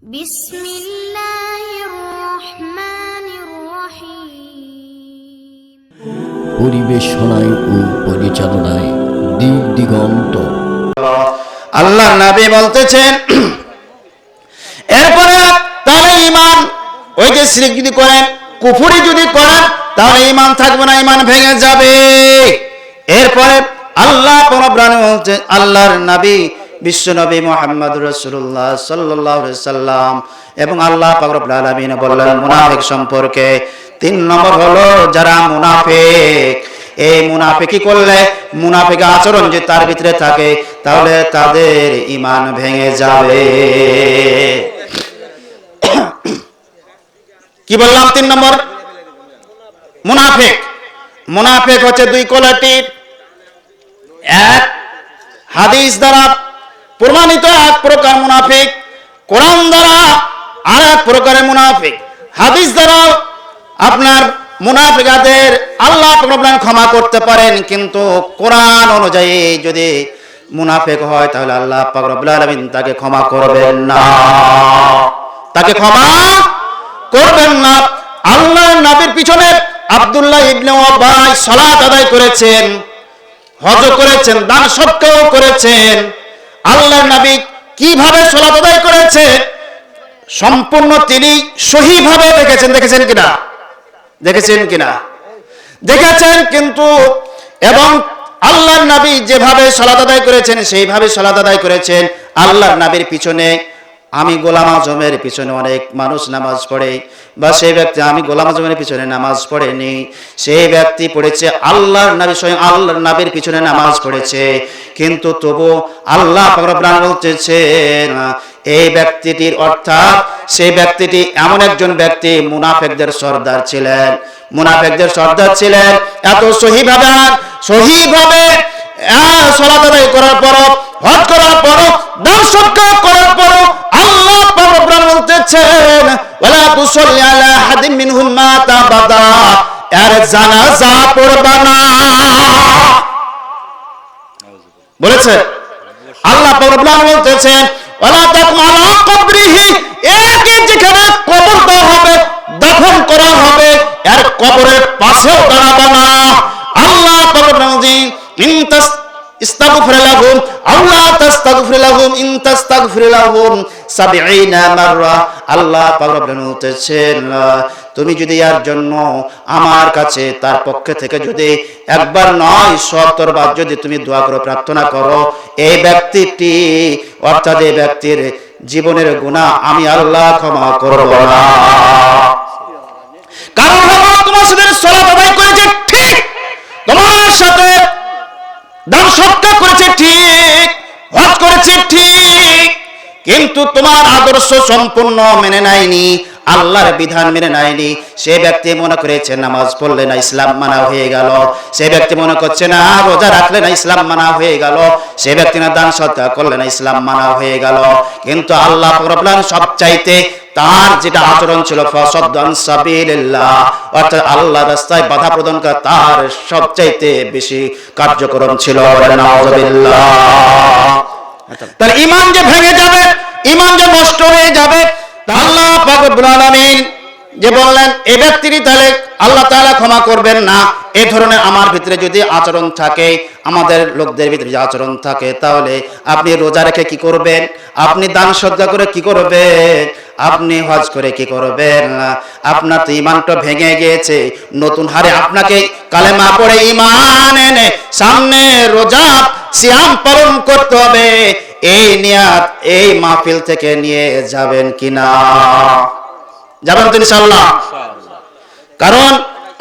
বিসমিল্লাহির রহমানির রহিম। পরিবেশনায় ও পরিচালনায় দিক দিগন্ত। আল্লাহ নবী বলতেছেন, এরপরে তাহলে ঈমান, ওই যে শিরক যদি করেন, কুফরি যদি করেন, তাহলে ঈমান থাকবে না, ঈমান ভেঙে যাবে। এরপরে আল্লাহ পরব্রানে বলছেন, আল্লাহর নবী বিশ্ব নবী মুহাম্মদ রাসূলুল্লাহ সাল্লাল্লাহু আলাইহি সাল্লাম এবং আল্লাহ পাক রব্বুল আলামিন বললেন মুনাফিক সম্পর্কে, 3 নম্বর হলো যারা মুনাফিক। এই মুনাফিকি করলে, মুনাফিক আচরণ যে তার ভিতরে থাকে, তাহলে তাদের ঈমান ভেঙে যাবে। কি বললাম? 3 নম্বর মুনাফিক। মুনাফিক হচ্ছে 2 কোয়ালিটির। এক, হাদিস দ্বারা প্রমাণিত এক প্রকার মুনাফিক, কোরআন দ্বারা আর এক প্রকারের মুনাফিক। হাদিস দ্বারা আপনার মুনাফিকদের আল্লাহ পাক ক্ষমা করতে পারেন, কিন্তু কোরআন অনুযায়ী যদি মুনাফিক হয় তাহলে আল্লাহ পাক রব্বুল আলামিন তাকে ক্ষমা করবেন না, তাকে ক্ষমা করবেন না। আল্লাহর নবীর পিছনে আব্দুল্লাহ ইবনে উবাই সালাত আদায় করেছেন, হজ করেছেন, দান সদকাও করেছেন। আল্লাহর নবী কিভাবে সালাত আদায় করেছে সম্পূর্ণ তিনি সহিভাবে দেখেছেন কিনা? দেখেছেন। কিন্তু এবং আল্লাহর নবী যেভাবে সালাত আদায় করেছেন সেইভাবে সালাত আদায় করেছেন। আল্লাহর নবীর পিছনে, আমি গোলাম আজমের পিছনে অনেক মানুষ নামাজ পড়ে, বা সেই ব্যক্তি আমি গোলাম আজমের পিছনে নামাজ পড়েনি, সেই ব্যক্তি পড়েছে আল্লাহর নবী, স্বয়ং আল্লাহর নবীর পিছনে নামাজ পড়েছে, কিন্তু তবু আল্লাহ পাক রব্বুল আলামিন বলতেছেন এই ব্যক্তিটির, অর্থাৎ সেই ব্যক্তিটি এমন একজন ব্যক্তি মুনাফিকদের সর্দার ছিলেন, এত সহিভাবে সালাত আদায় করার পর, হজ করার পর, দান সদকা করার পর আল্লাহ পাক রব্বুল আলামিন বলতেছেন ওয়ালা তুসাল্লি আলা আহাদিন মিনহুম মাতা আবাদা, এর জানাজা পড়বা না বলেছে আল্লাহ পাক রব্বুল আলামিন বলতেছেন ওয়ালা তাকুম আলা কবরিহি, একে যেখানে কবর দেওয়া হবে, দাফন করা হবে, এর কবরের পাশেও দাঁড়াবা না। আল্লাহ পাক রব্বুল আলামিন ইস্তাগফির লাহুম আল্লাহ তাস্তাগফির লাহুম ইন তাস্তাগফির লাহুম 70 মাররা, আল্লাহ পাক রব্বুল আলামিন বলতেছেন তুমি যদি এর জন্য আমার কাছে তার পক্ষে থেকে যদি একবার নয় 70 বার যদি তুমি দোয়া করো, প্রার্থনা করো, এই ব্যক্তিটি, অর্থাৎ এই ব্যক্তির জীবনের গুনাহ আমি আল্লাহ ক্ষমা করব না। কারণ হলো তোমার সাথে সালাত আদায় করেছে ঠিক, তোমার সাথে দান সদকা করেছে ঠিক, হজ করেছে ঠিক, কিন্তু তোমার আদর্শ সম্পূর্ণ মেনে নেয়নি, আল্লাহর বিধান মেনে নেয়নি। সে ব্যক্তি মনে করেছে নামাজ পড়লে না ইসলাম মানা হয়ে গেল, সে ব্যক্তি মনে করছে না রোজা রাখলে না ইসলাম মানা হয়ে গেল, সে ব্যক্তি না দান সদকা করলে না ইসলাম মানা হয়ে গেল। কিন্তু আল্লাহ পাক রব্বুল আলামিন সবচাইতে তার যেটা আচরণ ছিল ফাসাদ্দান সাবিলিল্লাহ, অর্থাৎ আল্লাহর রাস্তায় বাধা প্রদান করা তার সবচাইতে বেশি কার্যক্রম ছিল। নাউযুবিল্লাহ। তার ঈমান যে ভেঙে যাবে, ঈমান যে নষ্ট হয়ে যাবে, আল্লাহ পাক রব্বুল আলামিন যে বললেন এই ব্যক্তিটি তাহলে আল্লাহ তাআলা ক্ষমা করবেন না। এই ধরনের আমার ভিতরে যদি আচরণ থাকে, আমাদের লোকদের ভিতরে যে আচরণ থাকে, তাহলে আপনি রোজা রেখে কি করবেন? আপনি দান সদকা করে কি করবেন? আপনি হজ করে কি করবেন? আপনার তো ঈমানটা ভেঙে গিয়েছে। নতুন হারে আপনাকে কালেমা পড়ে ঈমান এনে সামনে রোজা সিয়াম পালন করতে হবে। এই নিয়াত এই মাহফিল থেকে নিয়ে যাবেন কিনা? যাবেন তো ইনশাআল্লাহ। কারণ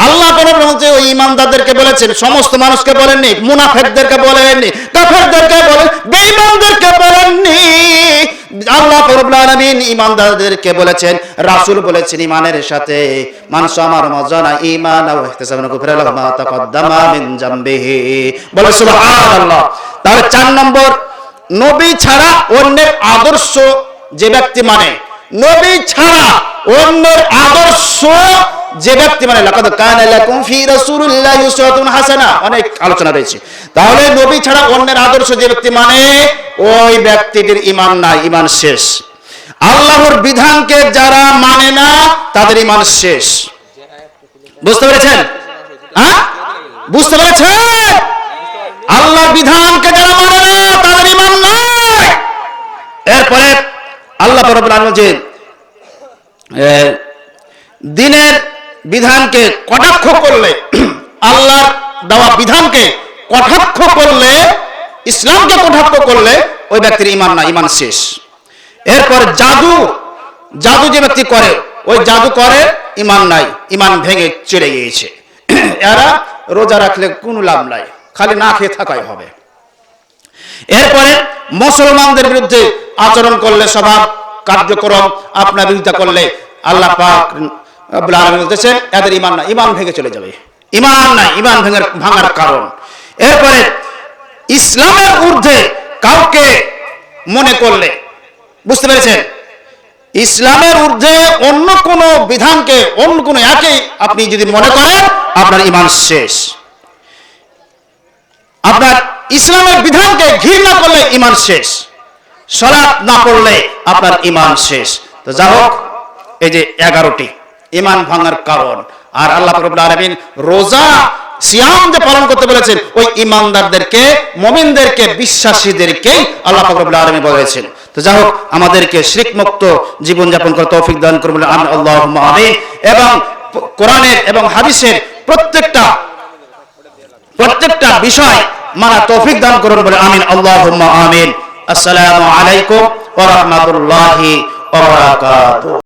আল্লাহ ওই ইমানদারদেরকে বলেছেন, সমস্ত মানুষকে বলেননি, মুনাফিকদেরকে বলেননি, কাফেরদেরকে বলেন, বেঈমানদেরকে বলেননি। আল্লাহ রাব্বুল আলামিন ইমানদারদেরকে বলেছেন, রাসূল বলেছেন ঈমানের সাথে মানুষ আমার মজানা ঈমান ও ইহতিসাবান গুফরা লাহু মা তাকদ্দামা মিন জামবিহি, বলে সুবহানাল্লাহ। তাহলে 4 নম্বর, নবী ছাড়া অন্যের আদর্শ যে ব্যক্তি মানে, নবী ছাড়া অন্যের আদর্শ যে ব্যক্তি মানে, লাকাদ কানা লাকুম ফি রাসূলিল্লাহি উসওয়াতুন হাসানা, অনেক আলোচনা রয়েছে। তাহলে নবী ছাড়া অন্যের আদর্শ যে ব্যক্তি মানে, ওই ব্যক্তিটির ঈমান নাই, ঈমান শেষ। আল্লাহর বিধানকে যারা মানে না তাদের ঈমান শেষ। বুঝতে পেরেছেন? হ্যাঁ, বুঝতে পেরেছেন? আল্লাহর বিধানকে যারা মানে না তাদের ঈমান নাই। এরপরে আল্লাহ রাব্বুল আলামিন যে দ্বীনের বিধানকে কটাক্ষ করলে, আল্লাহর দেওয়া বিধানকে কটাক্ষ করলে, ইসলামকে কটাক্ষ করলে ওই ব্যক্তির ঈমান না, ঈমান শেষ। এরপর জাদু যে ব্যক্তি করে, ওই জাদু করে, ঈমান নাই, ঈমান ভেঙে চলে গিয়েছে। এরা রোজা রাখলে কোনো লাভ নাই, খালি না খেয়ে থাকাই হবে। এরপরে মুসলমানদের বিরুদ্ধে আচরণ করলে, স্বভাব কার্যক্রম আপনার বিরোধিতা করলে আল্লাহ পাক রব্বুল আলামিন বলতেছেন এদের ঈমান নাই, ঈমান ভেঙে চলে যাবে। ঈমান নাই, ঈমান ভাঙার কারণ। এরপরে ইসলামের ঊর্ধ্বে কাউকে মনে করলে, বুঝতে পেরেছেন, ইসলামের ঊর্ধ্বে অন্য কোন বিধানকে, অন্য কোন একে আপনি যদি মনে করেন আপনার ঈমান শেষ। আপনার ইসলামের বিধানকে ঘৃণা করলে ঈমান শেষ। সালাত না পড়লে আপনার ঈমান শেষ। তো যা হোক, এই যে 11টি ঈমান ভাঙার কারণ। আর আল্লাহ রাব্বুল আলামিন রোজা সিয়াম যে পালন করতে বলেছেন, ওই ঈমানদারদেরকে, মুমিনদেরকে, বিশ্বাসীদেরকে আল্লাহ রাব্বুল আলামিন বলেছেন। তো যাই হোক, আমাদেরকে শিরক মুক্ত জীবন যাপন করার তৌফিক দান করুন, আমিন, আল্লাহুম্মা আমিন। এবং কোরআনের এবং হাদিসের প্রত্যেকটা বিষয় মানা তৌফিক দান করুন বলে আমিন, আল্লাহুম্মা আমিন। আসসালামু আলাইকুম ওয়া রাহমাতুল্লাহি ওয়া বারাকাতুহু।